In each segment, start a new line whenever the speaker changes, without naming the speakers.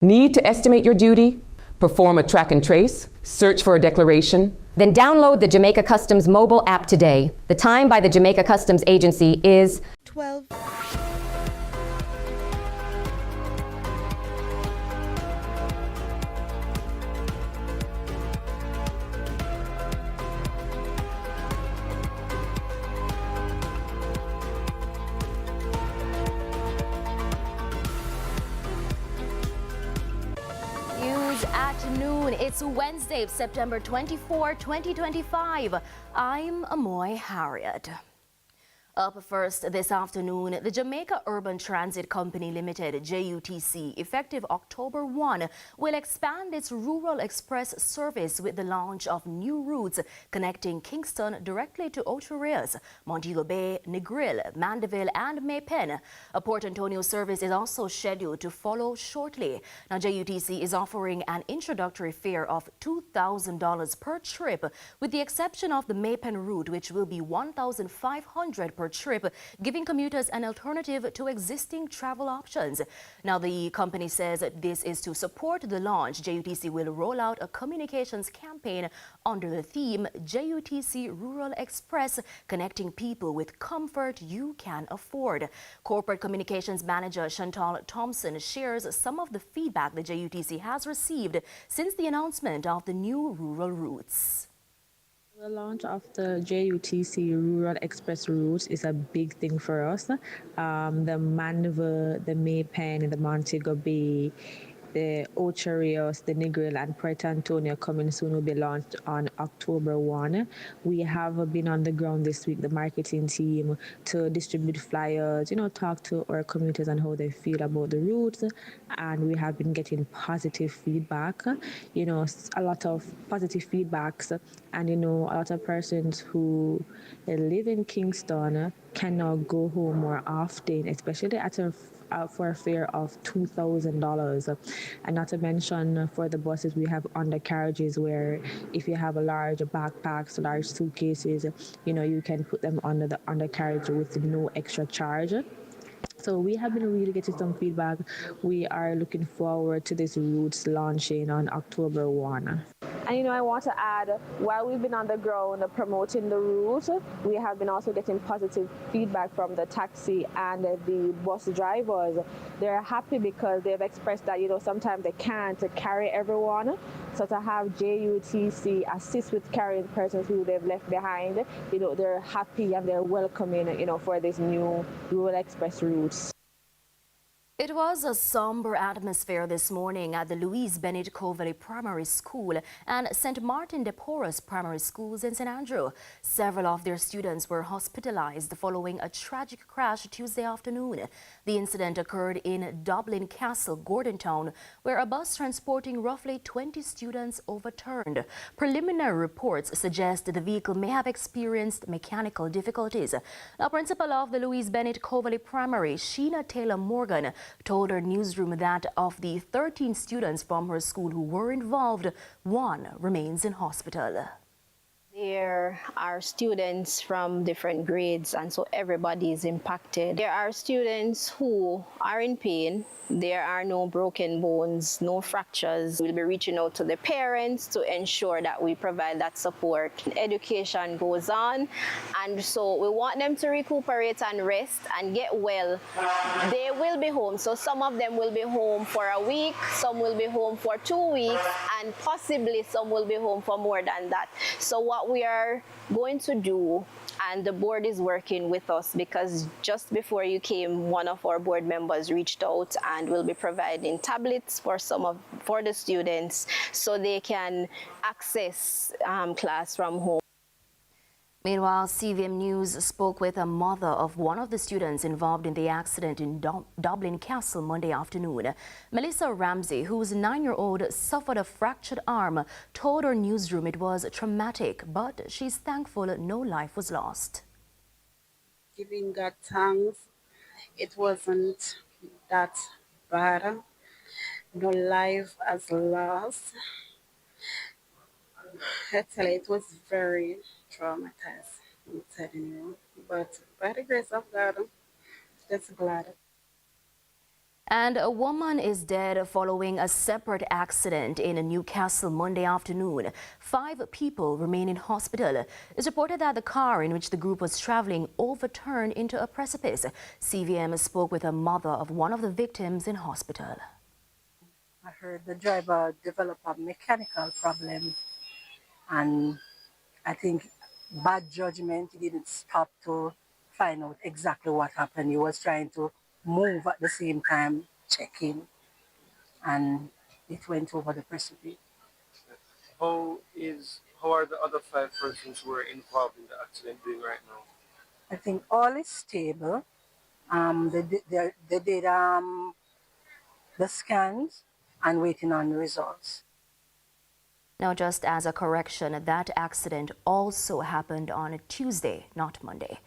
Need to estimate your duty? Perform a track and trace? Search for a declaration?
Then download the Jamaica Customs mobile app today. The time by the Jamaica Customs Agency is
12.
At noon. It's Wednesday, September 24, 2025. I'm Amoy Harriet. Up first this afternoon, the Jamaica Urban Transit Company Limited, JUTC, effective October 1, will expand its Rural Express service with the launch of new routes connecting Kingston directly to Ocho Rios, Montego Bay, Negril, Mandeville, and Maypen. A Port Antonio service is also scheduled to follow shortly. Now, JUTC is offering an introductory fare of $2,000 per trip, with the exception of the Maypen route, which will be $1,500 per trip, giving commuters an alternative to existing travel options. Now, the company says this is to support the launch. JUTC will roll out a communications campaign under the theme JUTC Rural Express, connecting people with comfort you can afford. Corporate Communications Manager Chantal Thompson shares some of the feedback the JUTC has received since the announcement of the new rural routes.
The launch of the JUTC Rural Express routes is a big thing for us. The Mandeville, the Maypen, the Montego Bay, the Ocho Rios, the Negril, and Puerto Antonio coming soon will be launched on October 1. We have been on the ground this week, the marketing team, to distribute flyers, talk to our commuters on how they feel about the routes. And we have been getting positive feedback, a lot of positive feedbacks. And, a lot of persons who live in Kingston cannot go home more often, especially for a fare of $2,000. And not to mention for the buses, we have undercarriages where if you have a large backpacks, large suitcases, you can put them under the undercarriage with no extra charge. So we have been really getting some feedback. We are looking forward to this routes launching on October 1. And I want to add, while we've been on the ground promoting the route, we have been also getting positive feedback from the taxi and the bus drivers. They're happy because they've expressed that, sometimes they can't carry everyone. So to have JUTC assist with carrying persons who they've left behind, they're happy and they're welcoming, for this new Rural Express routes.
It was a somber atmosphere this morning at the Louise Bennett Coveley Primary School and St. Martin de Porres Primary Schools in St. Andrew. Several of their students were hospitalized following a tragic crash Tuesday afternoon. The incident occurred in Dublin Castle, Gordontown, where a bus transporting roughly 20 students overturned. Preliminary reports suggest the vehicle may have experienced mechanical difficulties. The principal of the Louise Bennett Coveley Primary, Sheena Taylor Morgan, told her newsroom that of the 13 students from her school who were involved, one remains in hospital.
There are students from different grades, and so everybody is impacted. There are students who are in pain. There are no broken bones, no fractures. We'll be reaching out to the parents to ensure that we provide that support. Education goes on, and so we want them to recuperate and rest and get well. They will be home. So some of them will be home for a week, some will be home for 2 weeks, and possibly some will be home for more than that. So what we are going to do, and the board is working with us, because just before you came, one of our board members reached out and will be providing tablets for for the students so they can access class from home.
Meanwhile, CVM News spoke with a mother of one of the students involved in the accident in Dublin Castle Monday afternoon. Melissa Ramsey, whose 9-year-old suffered a fractured arm, told our newsroom it was traumatic, but she's thankful no life was lost.
Giving God thanks, it wasn't that bad. No life has lost. I tell you, it was very traumatized, I'm telling you. But by the grace of God, just glad.
And a woman is dead following a separate accident in Newcastle Monday afternoon. 5 people remain in hospital. It's reported that the car in which the group was traveling overturned into a precipice. CVM spoke with a mother of one of the victims in hospital.
I heard the driver develop a mechanical problem, and I think bad judgment. He didn't stop to find out exactly what happened. He was trying to move at the same time, checking, and it went over the precipice.
How are the other 5 persons who were involved in the accident doing right now?
I think all is stable. They did the scans and waiting on the results.
Now, just as a correction, that accident also happened on a Tuesday, not Monday.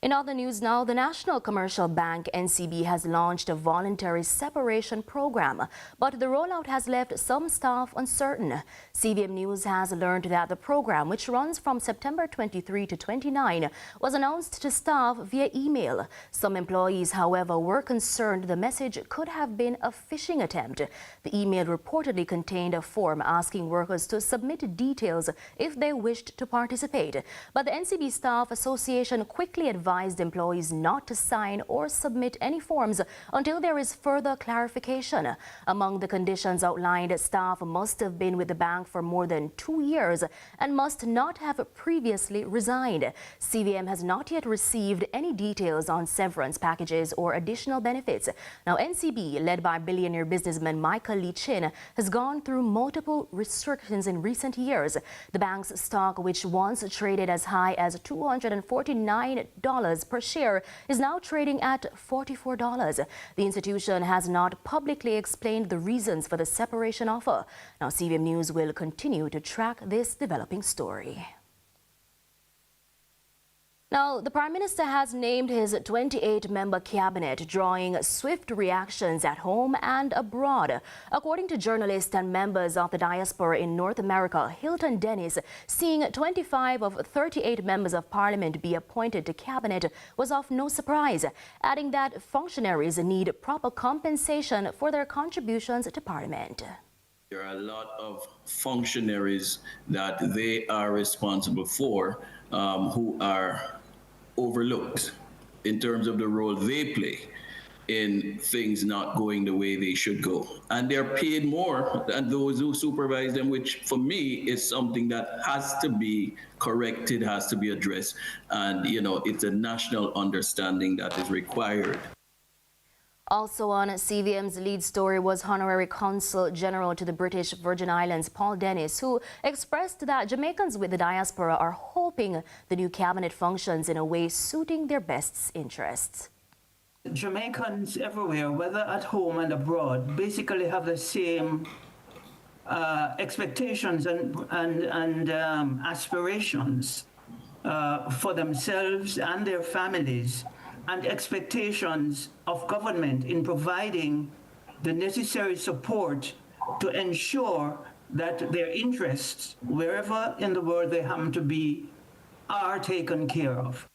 In other news now, the National Commercial Bank, NCB, has launched a voluntary separation program, but the rollout has left some staff uncertain. CVM News has learned that the program, which runs from September 23 to 29, was announced to staff via email. Some employees, however, were concerned the message could have been a phishing attempt. The email reportedly contained a form asking workers to submit details if they wished to participate. But the NCB Staff Association quickly advised employees not to sign or submit any forms until there is further clarification. Among the conditions outlined, staff must have been with the bank for more than 2 years and must not have previously resigned. CVM has not yet received any details on severance packages or additional benefits. Now, NCB, led by billionaire businessman Michael Lee Chin, has gone through multiple restrictions in recent years. The bank's stock, which once traded as high as $249 per share, is now trading at $44. The institution has not publicly explained the reasons for the separation offer. Now, CVM News will continue to track this developing story. Now, the Prime Minister has named his 28-member cabinet, drawing swift reactions at home and abroad. According to journalists and members of the diaspora in North America, Hilton Dennis, seeing 25 of 38 members of Parliament be appointed to cabinet was of no surprise, adding that functionaries need proper compensation for their contributions to Parliament.
There are a lot of functionaries that they are responsible for who are overlooked in terms of the role they play in things not going the way they should go. And they're paid more than those who supervise them, which for me is something that has to be corrected, has to be addressed. And, you know, it's a national understanding that is required.
Also on CVM's lead story was Honorary Consul General to the British Virgin Islands, Paul Dennis, who expressed that Jamaicans with the diaspora are hoping the new cabinet functions in a way suiting their best interests.
Jamaicans everywhere, whether at home and abroad, basically have the same expectations and aspirations for themselves and their families, and expectations of government in providing the necessary support to ensure that their interests, wherever in the world they happen to be, are taken care of.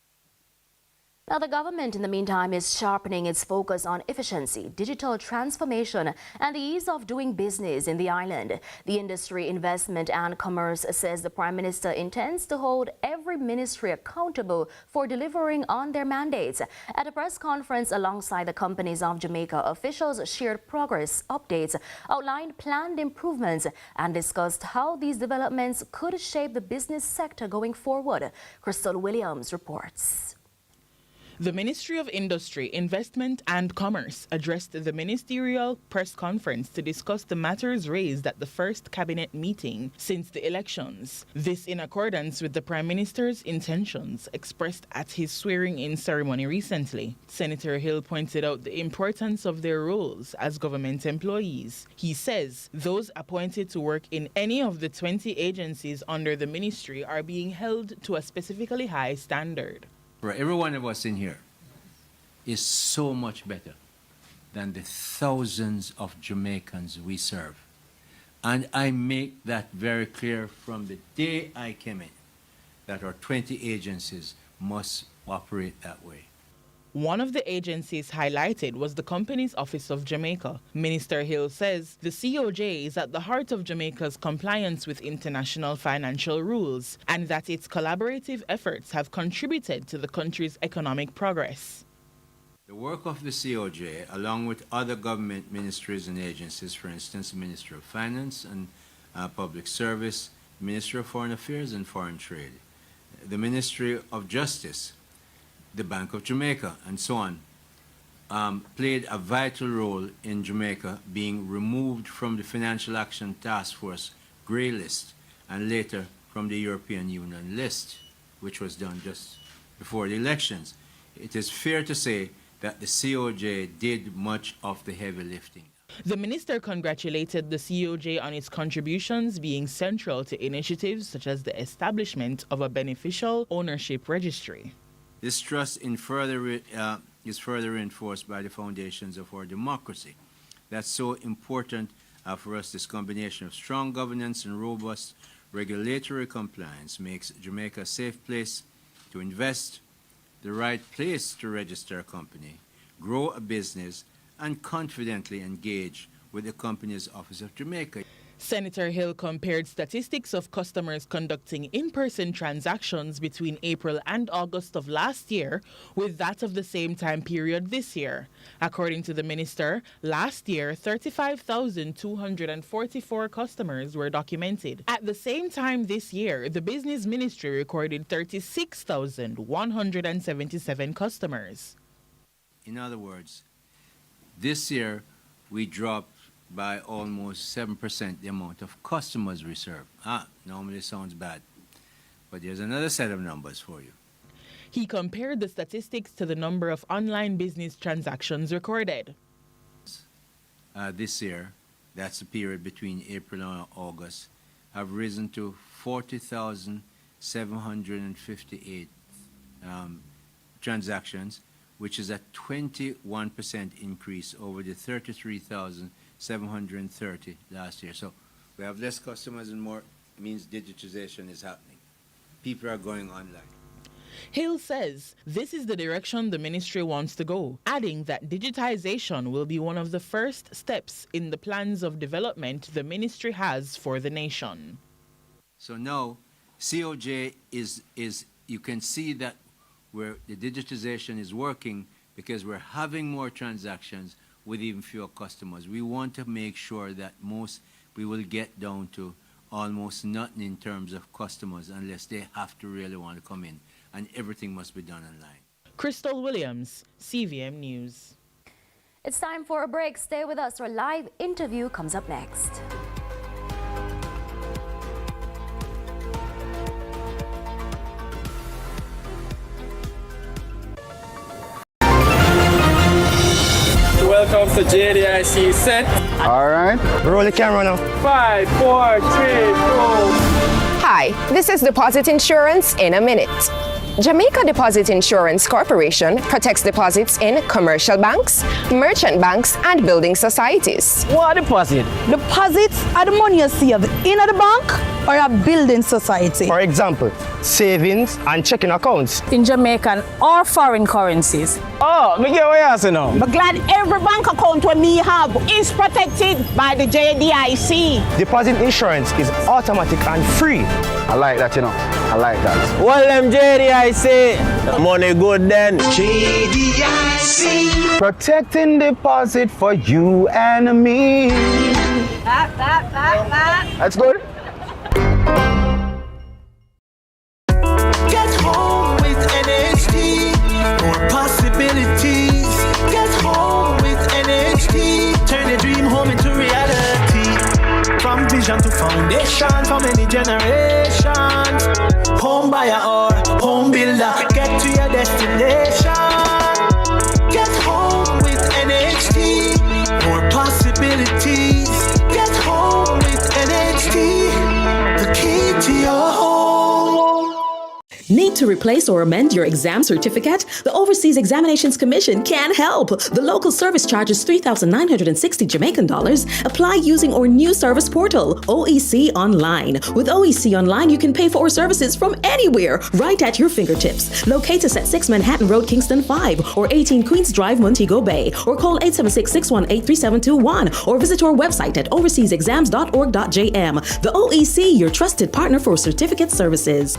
Now, the government, in the meantime, is sharpening its focus on efficiency, digital transformation, and the ease of doing business in the island. The Industry, Investment and Commerce says the Prime Minister intends to hold every ministry accountable for delivering on their mandates. At a press conference alongside the companies of Jamaica, officials shared progress updates, outlined planned improvements, and discussed how these developments could shape the business sector going forward. Crystal Williams reports.
The Ministry of Industry, Investment and Commerce addressed the ministerial press conference to discuss the matters raised at the first cabinet meeting since the elections. This in accordance with the Prime Minister's intentions expressed at his swearing-in ceremony recently. Senator Hill pointed out the importance of their roles as government employees. He says those appointed to work in any of the 20 agencies under the ministry are being held to a specifically high standard.
Every one of us in here is so much better than the thousands of Jamaicans we serve. And I make that very clear from the day I came in, that our 20 agencies must operate that way.
One of the agencies highlighted was the Companies Office of Jamaica. Minister Hill says the COJ is at the heart of Jamaica's compliance with international financial rules and that its collaborative efforts have contributed to the country's economic progress.
The work of the COJ, along with other government ministries and agencies, for instance, the Ministry of Finance and Public Service, the Ministry of Foreign Affairs and Foreign Trade, the Ministry of Justice, the Bank of Jamaica, and so on, played a vital role in Jamaica being removed from the Financial Action Task Force grey list and later from the European Union list, which was done just before the elections. It is fair to say that the COJ did much of the heavy lifting.
The minister congratulated the COJ on its contributions being central to initiatives such as the establishment of a beneficial ownership registry.
This trust is further reinforced by the foundations of our democracy. That's so important for us. This combination of strong governance and robust regulatory compliance makes Jamaica a safe place to invest, the right place to register a company, grow a business, and confidently engage with the Companies Office of Jamaica.
Senator Hill compared statistics of customers conducting in-person transactions between April and August of last year with that of the same time period this year. According to the minister, last year, 35,244 customers were documented. At the same time this year, the business ministry recorded 36,177 customers.
In other words, this year we dropped by almost 7% the amount of customers we serve. Normally sounds bad, but there's another set of numbers for you.
He compared the statistics to the number of online business transactions recorded.
This year, that's the period between April and August, have risen to 40,758 transactions, which is a 21% increase over the 33,730 last year. So we have less customers and more, means digitization is happening. People are going online.
Hill says this is the direction the ministry wants to go, adding that digitization will be one of the first steps in the plans of development the ministry has for the nation.
So now, COJ is you can see that where the digitization is working because we're having more transactions with even fewer customers. We want to make sure that we will get down to almost nothing in terms of customers unless they have to really want to come in, and everything must be done online.
Crystal Williams, CVM News.
It's time for a break. Stay with us. Our live interview comes up next.
Welcome to JDIC set.
All right. Roll the camera now.
5, 4, 3, 2.
Hi, this is Deposit Insurance in a minute. Jamaica Deposit Insurance Corporation protects deposits in commercial banks, merchant banks, and building societies.
What deposit? Deposits are the money you save in the bank or a building society.
For example, savings and checking accounts.
In Jamaican or foreign currencies.
Oh, me get what you say now.
But glad every bank account when me have is protected by the JDIC.
Deposit insurance is automatic and free. I like that, you know. I like that.
Well, them JDIC, money good then.
JDIC. Protecting deposit for you and me. That's good.
Get home with NHD. More possibilities. Get home with NHD. Turn your dream home into reality. From vision to foundation for many generations. Home buyer or home builder, get to your destination. Get home with NHD. More possibilities. Get home with NHD. The key to your home.
Need to replace or amend your exam certificate? The Overseas Examinations Commission can help. The local service charges $3,960 Jamaican dollars. Apply using our new service portal, OEC Online. With OEC Online, you can pay for our services from anywhere, right at your fingertips. Locate us at 6 Manhattan Road, Kingston 5, or 18 Queens Drive, Montego Bay, or call 876-618-3721, or visit our website at overseasexams.org.jm. The OEC, your trusted partner for certificate services.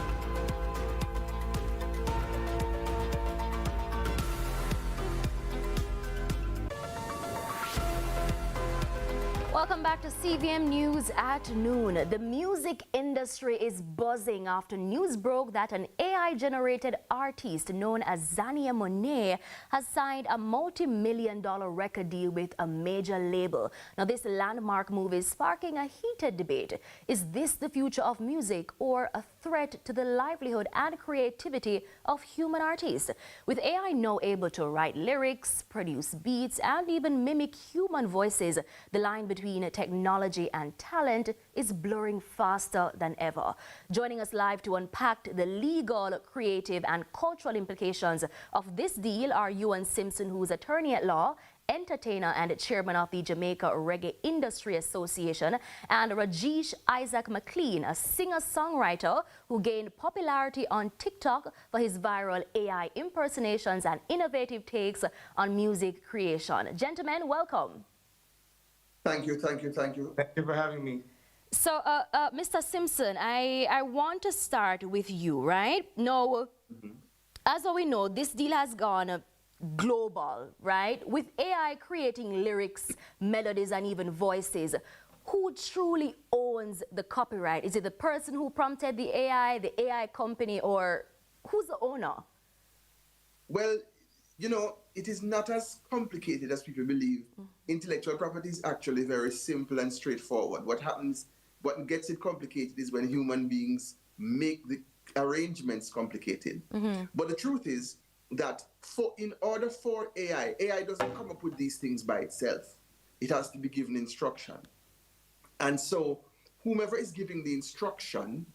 Welcome back to CVM News at noon. The music industry is buzzing after news broke that an AI-generated artist known as Zania Monet has signed a multi-million-dollar record deal with a major label. Now, this landmark move is sparking a heated debate. Is this the future of music or a threat to the livelihood and creativity of human artists? With AI now able to write lyrics, produce beats, and even mimic human voices, the line between technology and talent is blurring faster than ever. Joining us live to unpack the legal, creative, and cultural implications of this deal are Ewan Simpson, who's attorney at law, entertainer and chairman of the Jamaica Reggae Industry Association, and Rajesh Isaac McLean, a singer-songwriter who gained popularity on TikTok for his viral AI impersonations and innovative takes on music creation. Gentlemen, welcome.
Thank you, thank you, thank you. Thank you for having me.
So, Mr. Simpson, I want to start with you, right? Now, as we know, this deal has gone global, right? With AI creating lyrics, melodies, and even voices, who truly owns the copyright? Is it the person who prompted the AI company, or who's the owner?
Well, you know, it is not as complicated as people believe. Intellectual property is actually very simple and straightforward. What gets it complicated is when human beings make the arrangements complicated. But the truth is that in order for AI doesn't come up with these things by itself. It has to be given instruction. And so whomever is giving the instruction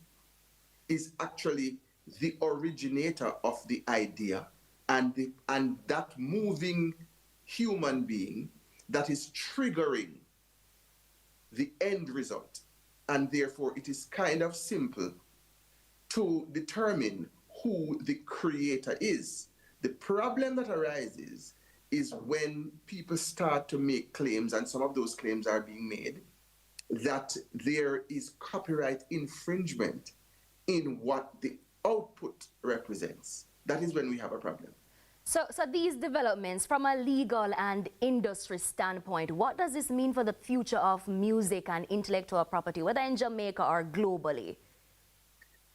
is actually the originator of the idea. And that moving human being that is triggering the end result. And therefore, it is kind of simple to determine who the creator is. The problem that arises is when people start to make claims, and some of those claims are being made, that there is copyright infringement in what the output represents. That is when we have a problem.
So these developments, from a legal and industry standpoint, what does this mean for the future of music and intellectual property, whether in Jamaica or globally?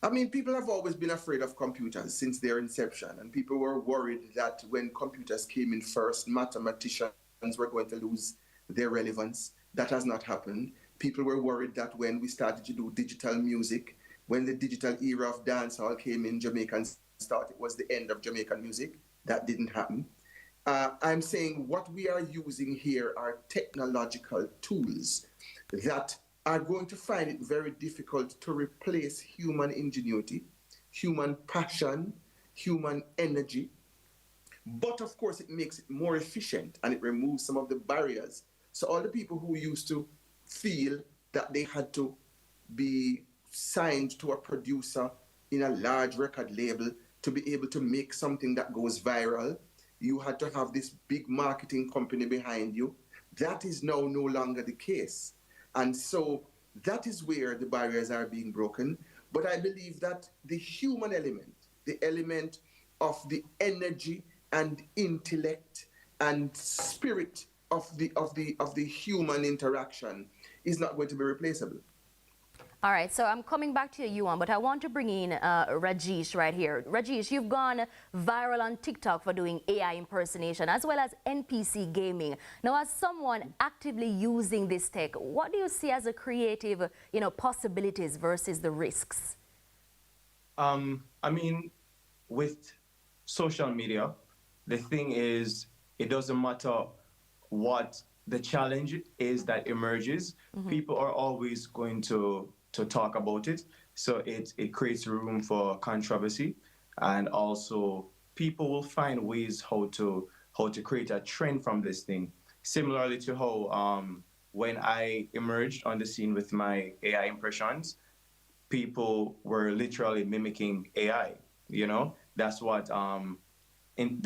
I mean, people have always been afraid of computers since their inception, and people were worried that when computers came in first, mathematicians were going to lose their relevance. That has not happened. People were worried that when we started to do digital music, when the digital era of dancehall came in, Jamaicans thought it was the end of Jamaican music. That didn't happen. I'm saying what we are using here are technological tools that are going to find it very difficult to replace human ingenuity, human passion, human energy. But of course, it makes it more efficient and it removes some of the barriers. So all the people who used to feel that they had to be signed to a producer in a large record label to be able to make something that goes viral, you had to have this big marketing company behind you. That is now no longer the case. And so that is where the barriers are being broken. But I believe that the human element, the element of the energy and intellect and spirit of the human interaction is not going to be replaceable.
All right, so I'm coming back to you, Yuan, but I want to bring in Rajesh right here. Rajesh, you've gone viral on TikTok for doing AI impersonation as well as NPC gaming. Now, as someone actively using this tech, what do you see as a creative, possibilities versus the risks?
I mean, with social media, the thing is, it doesn't matter what the challenge is that emerges. People are always going to talk about it. So it creates room for controversy. and also people will find ways how to create a trend from this thing. Similarly to how when I emerged on the scene with my AI impressions, people were literally mimicking AI. You know, that's what